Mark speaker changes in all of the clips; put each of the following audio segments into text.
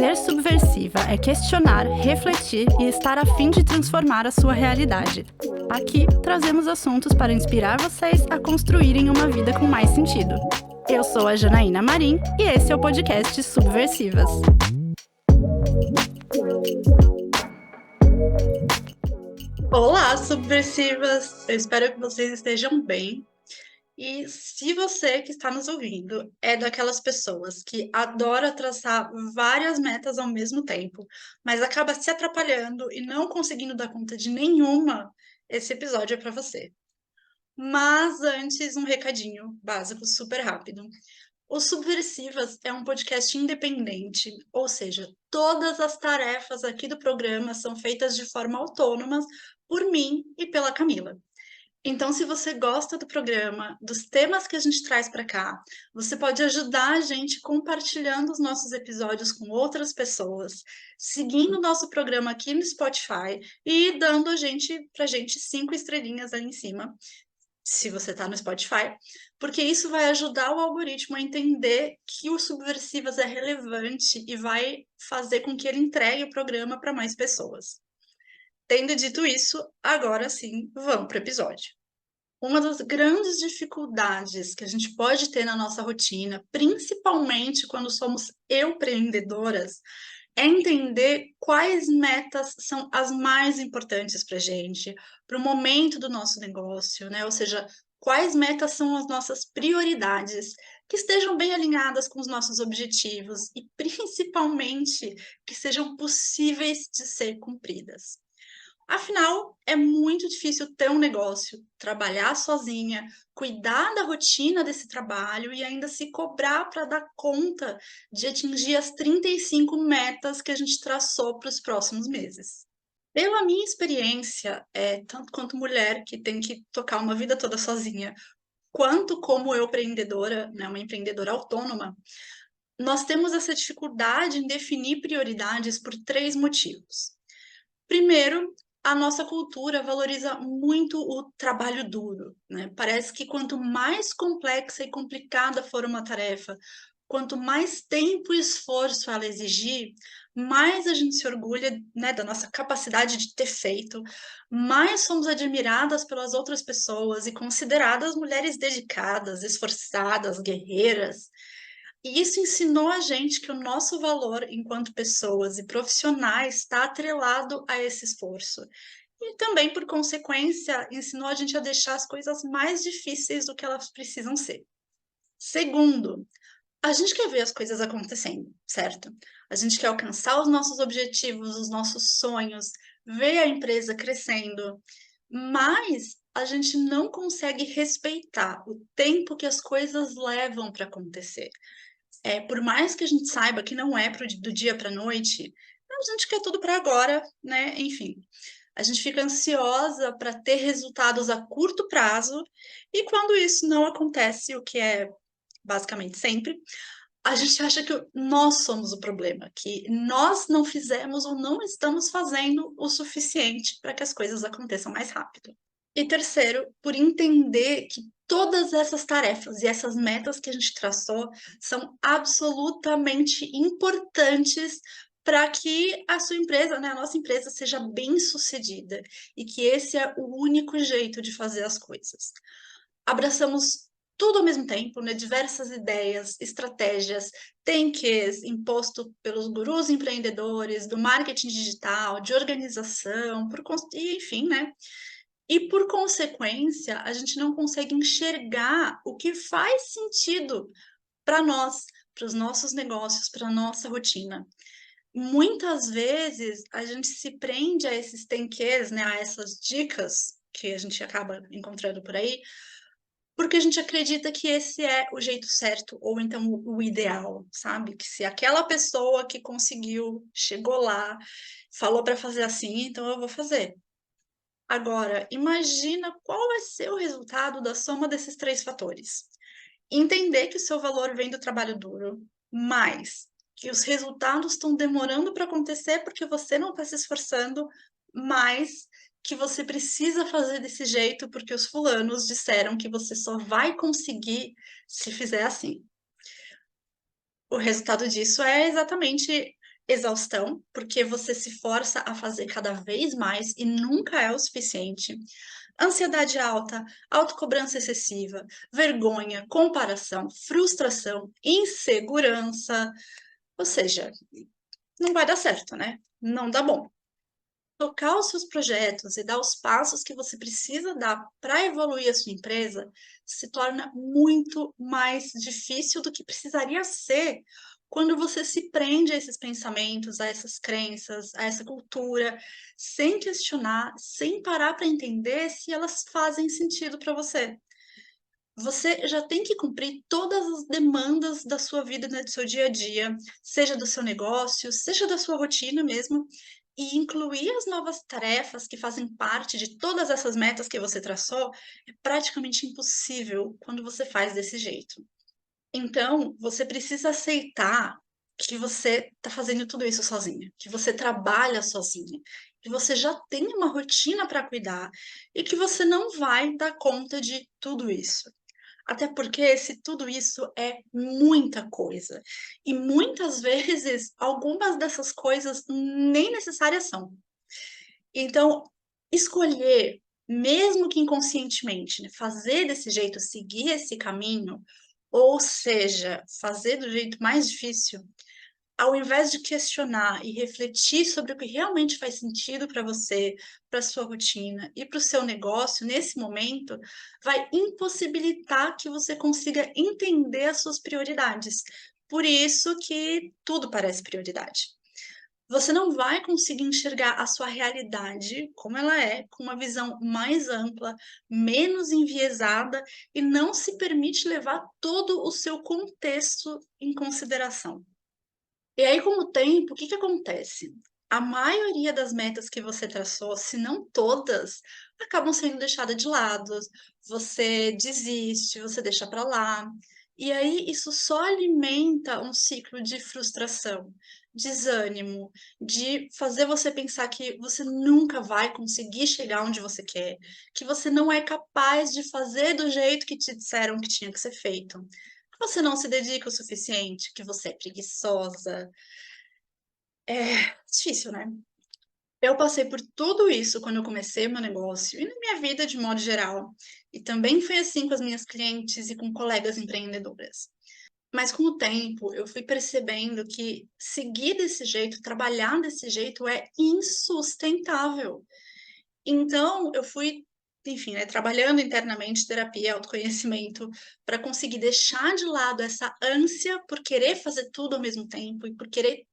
Speaker 1: Ser subversiva é questionar, refletir e estar a fim de transformar a sua realidade. Aqui trazemos assuntos para inspirar vocês a construírem uma vida com mais sentido. Eu sou a Janaína Marim e esse é o podcast Subversivas. Olá, subversivas! Eu espero que vocês estejam bem. E se você que está nos ouvindo é daquelas pessoas que adora traçar várias metas ao mesmo tempo, mas acaba se atrapalhando e não conseguindo dar conta de nenhuma, esse episódio é para você. Mas antes, um recadinho básico, super rápido. O Subversivas é um podcast independente, ou seja, todas as tarefas aqui do programa são feitas de forma autônoma por mim e pela Camila. Então, se você gosta do programa, dos temas que a gente traz para cá, você pode ajudar a gente compartilhando os nossos episódios com outras pessoas, seguindo o nosso programa aqui no Spotify e dando pra gente 5 estrelinhas ali em cima, se você está no Spotify, porque isso vai ajudar o algoritmo a entender que o Subversivas é relevante e vai fazer com que ele entregue o programa para mais pessoas. Tendo dito isso, agora sim, vamos para o episódio. Uma das grandes dificuldades que a gente pode ter na nossa rotina, principalmente quando somos empreendedoras, é entender quais metas são as mais importantes para a gente, para o momento do nosso negócio, né? Ou seja, quais metas são as nossas prioridades, que estejam bem alinhadas com os nossos objetivos e, principalmente, que sejam possíveis de ser cumpridas. Afinal, é muito difícil ter um negócio, trabalhar sozinha, cuidar da rotina desse trabalho e ainda se cobrar para dar conta de atingir as 35 metas que a gente traçou para os próximos meses. Pela minha experiência, tanto quanto mulher que tem que tocar uma vida toda sozinha, quanto como eu empreendedora, né, uma empreendedora autônoma, nós temos essa dificuldade em definir prioridades por 3 motivos. Primeiro, a nossa cultura valoriza muito o trabalho duro, né? Parece que quanto mais complexa e complicada for uma tarefa, quanto mais tempo e esforço ela exigir, mais a gente se orgulha, né, da nossa capacidade de ter feito, mais somos admiradas pelas outras pessoas e consideradas mulheres dedicadas, esforçadas, guerreiras. E isso ensinou a gente que o nosso valor enquanto pessoas e profissionais está atrelado a esse esforço. E também, por consequência, ensinou a gente a deixar as coisas mais difíceis do que elas precisam ser. Segundo, a gente quer ver as coisas acontecendo, certo? A gente quer alcançar os nossos objetivos, os nossos sonhos, ver a empresa crescendo, mas a gente não consegue respeitar o tempo que as coisas levam para acontecer. Por mais que a gente saiba que não é do dia para a noite, a gente quer tudo para agora, né? Enfim, a gente fica ansiosa para ter resultados a curto prazo, e quando isso não acontece, o que é basicamente sempre, a gente acha que nós somos o problema, que nós não fizemos ou não estamos fazendo o suficiente para que as coisas aconteçam mais rápido. E terceiro, por entender que todas essas tarefas e essas metas que a gente traçou são absolutamente importantes para que a sua empresa, né, a nossa empresa, seja bem-sucedida e que esse é o único jeito de fazer as coisas. Abraçamos tudo ao mesmo tempo, né? Diversas ideias, estratégias, tanques imposto pelos gurus empreendedores, do marketing digital, de organização, e, enfim, né? E por consequência, a gente não consegue enxergar o que faz sentido para nós, para os nossos negócios, para a nossa rotina. Muitas vezes a gente se prende a esses tanques, né, a essas dicas que a gente acaba encontrando por aí, porque a gente acredita que esse é o jeito certo, ou então o ideal, sabe? Que se aquela pessoa que conseguiu, chegou lá, falou para fazer assim, então eu vou fazer. Agora, imagina qual vai ser o resultado da soma desses 3 fatores. Entender que o seu valor vem do trabalho duro, mais que os resultados estão demorando para acontecer porque você não está se esforçando, mais que você precisa fazer desse jeito porque os fulanos disseram que você só vai conseguir se fizer assim. O resultado disso é exatamente Exaustão, porque você se força a fazer cada vez mais e nunca é o suficiente. Ansiedade alta, autocobrança excessiva, vergonha, comparação, frustração, insegurança. Ou seja, não vai dar certo, né? Não dá bom. Tocar os seus projetos e dar os passos que você precisa dar para evoluir a sua empresa se torna muito mais difícil do que precisaria ser quando você se prende a esses pensamentos, a essas crenças, a essa cultura, sem questionar, sem parar para entender se elas fazem sentido para você. Você já tem que cumprir todas as demandas da sua vida, né, do seu dia a dia, seja do seu negócio, seja da sua rotina mesmo, e incluir as novas tarefas que fazem parte de todas essas metas que você traçou é praticamente impossível quando você faz desse jeito. Então, você precisa aceitar que você está fazendo tudo isso sozinha, que você trabalha sozinha, que você já tem uma rotina para cuidar e que você não vai dar conta de tudo isso. Até porque se tudo isso é muita coisa, e muitas vezes algumas dessas coisas nem necessárias são. Então, escolher, mesmo que inconscientemente, né, fazer desse jeito, seguir esse caminho, ou seja, fazer do jeito mais difícil, ao invés de questionar e refletir sobre o que realmente faz sentido para você, para sua rotina e para o seu negócio nesse momento, vai impossibilitar que você consiga entender as suas prioridades. Por isso que tudo parece prioridade. Você não vai conseguir enxergar a sua realidade como ela é, com uma visão mais ampla, menos enviesada e não se permite levar todo o seu contexto em consideração. E aí, com o tempo, o que que acontece? A maioria das metas que você traçou, se não todas, acabam sendo deixadas de lado, você desiste, você deixa para lá. E aí, isso só alimenta um ciclo de frustração, desânimo, de fazer você pensar que você nunca vai conseguir chegar onde você quer, que você não é capaz de fazer do jeito que te disseram que tinha que ser feito, que você não se dedica o suficiente, que você é preguiçosa. É difícil, né? Eu passei por tudo isso quando eu comecei o meu negócio e na minha vida de modo geral. E também foi assim com as minhas clientes e com colegas empreendedoras. Mas com o tempo eu fui percebendo que seguir desse jeito, trabalhar desse jeito é insustentável. Então eu fui, enfim, né, trabalhando internamente terapia, autoconhecimento, para conseguir deixar de lado essa ânsia por querer fazer tudo ao mesmo tempo e por querer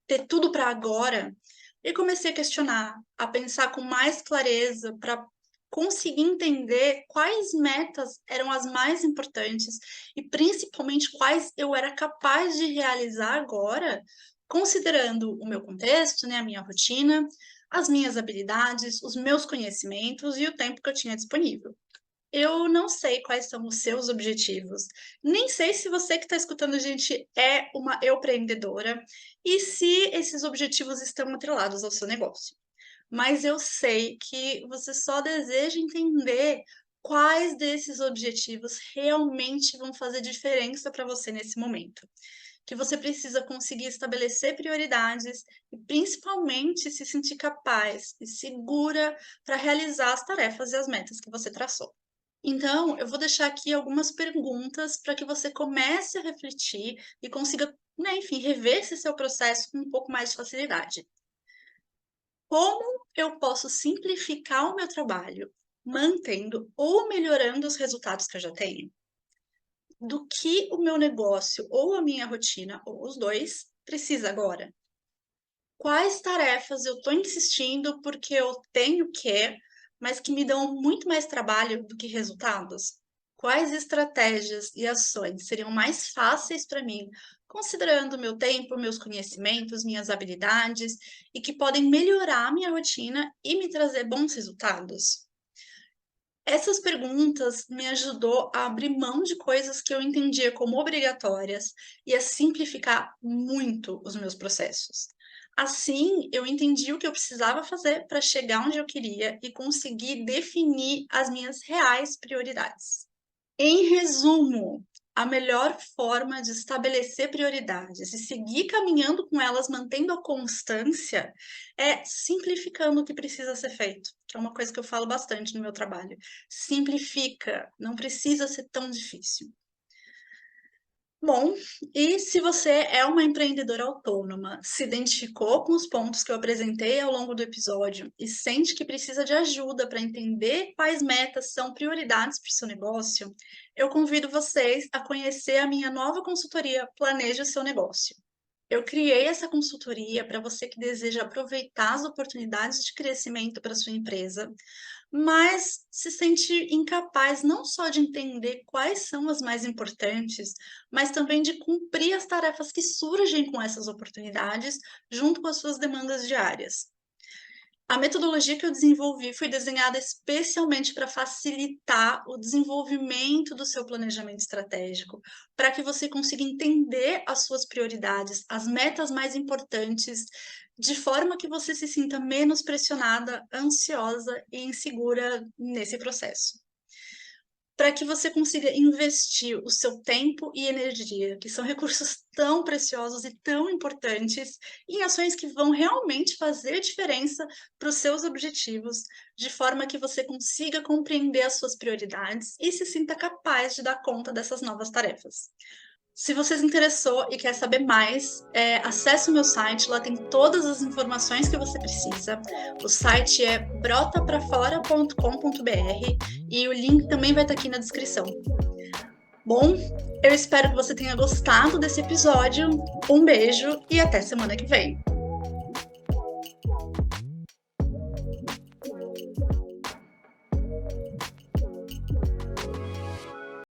Speaker 1: ter tudo para agora, e comecei a questionar, a pensar com mais clareza para conseguir entender quais metas eram as mais importantes e principalmente quais eu era capaz de realizar agora, considerando o meu contexto, né, a minha rotina, as minhas habilidades, os meus conhecimentos e o tempo que eu tinha disponível. Eu não sei quais são os seus objetivos, nem sei se você que está escutando a gente é uma empreendedora e se esses objetivos estão atrelados ao seu negócio. Mas eu sei que você só deseja entender quais desses objetivos realmente vão fazer diferença para você nesse momento. Que você precisa conseguir estabelecer prioridades e principalmente se sentir capaz e segura para realizar as tarefas e as metas que você traçou. Então, eu vou deixar aqui algumas perguntas para que você comece a refletir e consiga, né, enfim, rever esse seu processo com um pouco mais de facilidade. Como eu posso simplificar o meu trabalho, mantendo ou melhorando os resultados que eu já tenho? Do que o meu negócio ou a minha rotina, ou os dois, precisa agora? Quais tarefas eu estou insistindo porque eu tenho que, mas que me dão muito mais trabalho do que resultados? Quais estratégias e ações seriam mais fáceis para mim, considerando o meu tempo, meus conhecimentos, minhas habilidades e que podem melhorar a minha rotina e me trazer bons resultados? Essas perguntas me ajudou a abrir mão de coisas que eu entendia como obrigatórias e a simplificar muito os meus processos. Assim, eu entendi o que eu precisava fazer para chegar onde eu queria e conseguir definir as minhas reais prioridades. Em resumo, a melhor forma de estabelecer prioridades e seguir caminhando com elas, mantendo a constância, é simplificando o que precisa ser feito, que é uma coisa que eu falo bastante no meu trabalho. Simplifica, não precisa ser tão difícil. Bom, e se você é uma empreendedora autônoma, se identificou com os pontos que eu apresentei ao longo do episódio e sente que precisa de ajuda para entender quais metas são prioridades para o seu negócio, eu convido vocês a conhecer a minha nova consultoria Planeje o Seu Negócio. Eu criei essa consultoria para você que deseja aproveitar as oportunidades de crescimento para sua empresa, mas se sente incapaz não só de entender quais são as mais importantes, mas também de cumprir as tarefas que surgem com essas oportunidades, junto com as suas demandas diárias. A metodologia que eu desenvolvi foi desenhada especialmente para facilitar o desenvolvimento do seu planejamento estratégico, para que você consiga entender as suas prioridades, as metas mais importantes, de forma que você se sinta menos pressionada, ansiosa e insegura nesse processo. Para que você consiga investir o seu tempo e energia, que são recursos tão preciosos e tão importantes, em ações que vão realmente fazer diferença para os seus objetivos, de forma que você consiga compreender as suas prioridades e se sinta capaz de dar conta dessas novas tarefas. Se você se interessou e quer saber mais, acesse o meu site, lá tem todas as informações que você precisa. O site é brotaprafora.com.br e o link também vai estar aqui na descrição. Bom, eu espero que você tenha gostado desse episódio. Um beijo e até semana que vem.